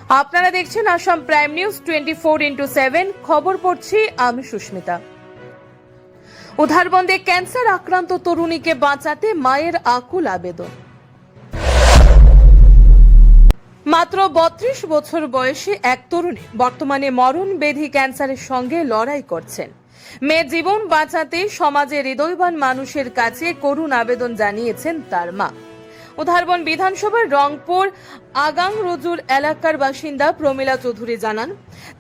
আপনারা দেখছেন Assam prime news 24x7 খবর পড়ছি আমি সুস্মিতা। উধারবন্দে ক্যান্সার আক্রান্ত তরুণীকে বাঁচাতে মায়ের আকুল আবেদন। মাত্র 32 বছর বয়সী এক তরুণী বর্তমানে মরণ ব্যাধি ক্যান্সারের সঙ্গে লড়াই করছেন। মেয়ের জীবন বাঁচাতে সমাজের হৃদয়বান মানুষের কাছে করুণ আবেদন জানিয়েছেন তার মা। উধারবন বিধানসভার রংপুর আগাংরজুর এলাকার বাসিন্দা প্রমীলা চৌধুরী জানান,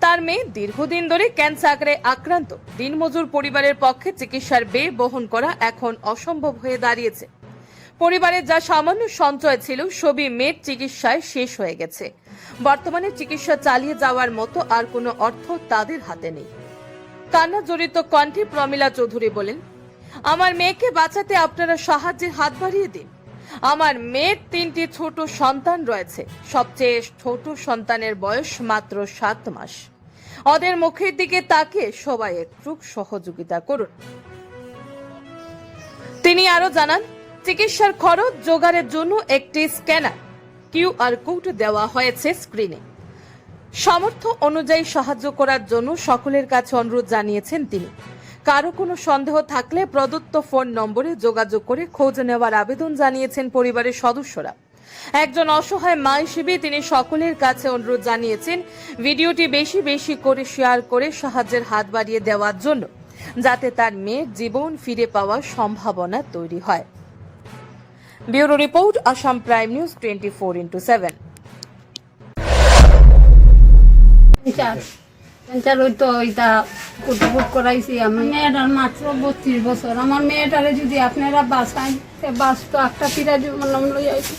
তার মেয়ে দীর্ঘদিন ধরে ক্যান্সারে আক্রান্ত। দিনমজুর পরিবারের পক্ষে চিকিৎসার ব্যয় বহন করা এখন অসম্ভব হয়ে দাঁড়িয়েছে। পরিবারের যা সামান্য সঞ্চয় ছিল সবই মেয়ের চিকিৎসায় শেষ হয়ে গেছে। বর্তমানে চিকিৎসা চালিয়ে যাওয়ার মতো আর কোনো অর্থ তাদের হাতে নেই। কান্না জড়িত কণ্ঠে প্রমীলা চৌধুরী বলেন, আমার মেয়েকে বাঁচাতে আপনারা সাহায্যের হাত বাড়িয়ে দিন। আমার মেয়ের 3টি ছোট সন্তান রয়েছে। সবচেয়ে ছোট সন্তানের বয়স মাত্র 7 মাস। ওদের মুখের দিকে তাকিয়ে সবাই একটু সহযোগিতা করুন। তিনি আরো জানান, চিকিৎসার খরচ জোগাড়ের জন্য একটি স্ক্যানার QR কোড দেওয়া হয়েছে স্ক্রিনে। সামর্থ্য অনুযায়ী সাহায্য করার জন্য সকলের কাছে অনুরোধ জানিয়েছেন তিনি। কারো কোনো সন্দেহ থাকলে প্রদত্ত ফোন নম্বরে যোগাযোগ করে খোঁজ নেওয়ার আবেদন জানিয়েছেন পরিবারের সদস্যরা। একজন অসহায় মা হিসেবে তিনি সকলের কাছে অনুরোধ জানিয়েছেন ভিডিওটি বেশি বেশি করে শেয়ার করে সাহায্যের হাত বাড়িয়ে দেওয়ার জন্য, যাতে তার মেয়ের জীবন ফিরে পাওয়ার সম্ভাবনা তৈরি হয়। Bureau report, Assam prime news 24x7। Cancer হইতো এটা কুটুকুট করাইছি আমি। মেয়েটার মাত্র 32 বছর। আমার মেয়েটারে যদি আপনারা বাঁচান বাঁচতো একটা পিরা জীবন লই আইছি,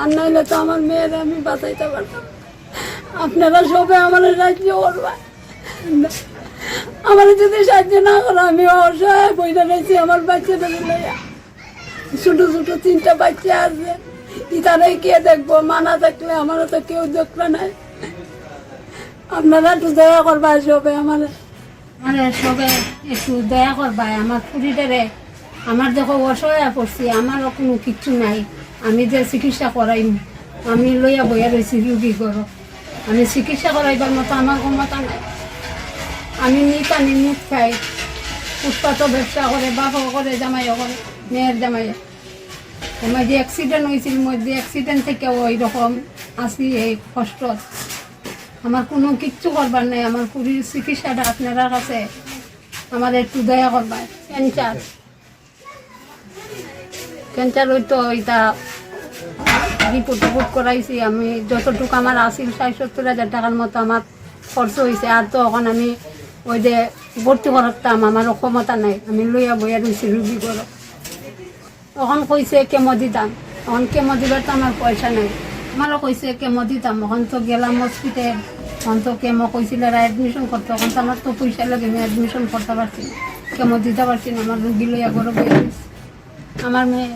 আর নাইলে তো আমার মেয়ের আমি বাঁচাইতে পারতাম। আপনারা সবে আমার সাহায্য করবা। আমার যদি সাহায্য না করো আমি অসহায় বইটা রয়েছি। আমার বাচ্চাটা লইয়া ছোট ছোট 3টা বাচ্চা আছে, ইতারাই কে দেখবো? মানা থাকলে আমারও তো কেউ দেখলো নাই। আপনারা একটু দয়া করবা, সবে আমার সবে একটু দয়া করবা। আমার পুরীটারে আমার যখন অসহায় পড়ছি, আমারও কোনো কিচ্ছু নাই। আমি যে চিকিৎসা করাই, আমি লইয়া বইয়া রয়েছি রুগী করো। আমি চিকিৎসা করাইবার মতো আমার ক্ষমতা নাই। আমি পানি মুখ খাই, ফুটপাতও ব্যবসা করে, বাপও করে, জামাইও করে, মেয়ের জামাইয়া। আমার যে অ্যাক্সিডেন্ট হয়েছিল, মধ্যে অ্যাক্সিডেন্ট থেকে ওই রকম আসি এই কষ্ট। আমার কোনো কিচ্ছু করবার নাই। আমার পুরীর চিকিৎসাটা আপনারা কাছে আমার একটু দয়া করবার। ক্যান্সার হইতো এটা রিপোর্ট করাইছি আমি। যতটুকু আমার আসিল 60-70 টাকার মতো আমার খরচ হয়েছে। আর তো এখন আমি ওই যে ভর্তি করতাম, আমারও ক্ষমতা নাই। আমি লইয়া বইয়া রয়েছি রুগী করো। তখন কইছে কেমো দিতাম, তখন কেমো দিবার তো আমার পয়সা নাই। আমারও কইছে কেমো দিতাম, এখন তো গেলাম হসপিটাল, তখন তো কেমো কইছিল অ্যাডমিশন করতে। তখন তো আমার তো পয়সা লাগে, আমি অ্যাডমিশন করতে পারছি না, কেমো দিতে পারছি না। আমার রুগী লইয়া ঘরে বইয়া রয়েছি। আমার মেয়ে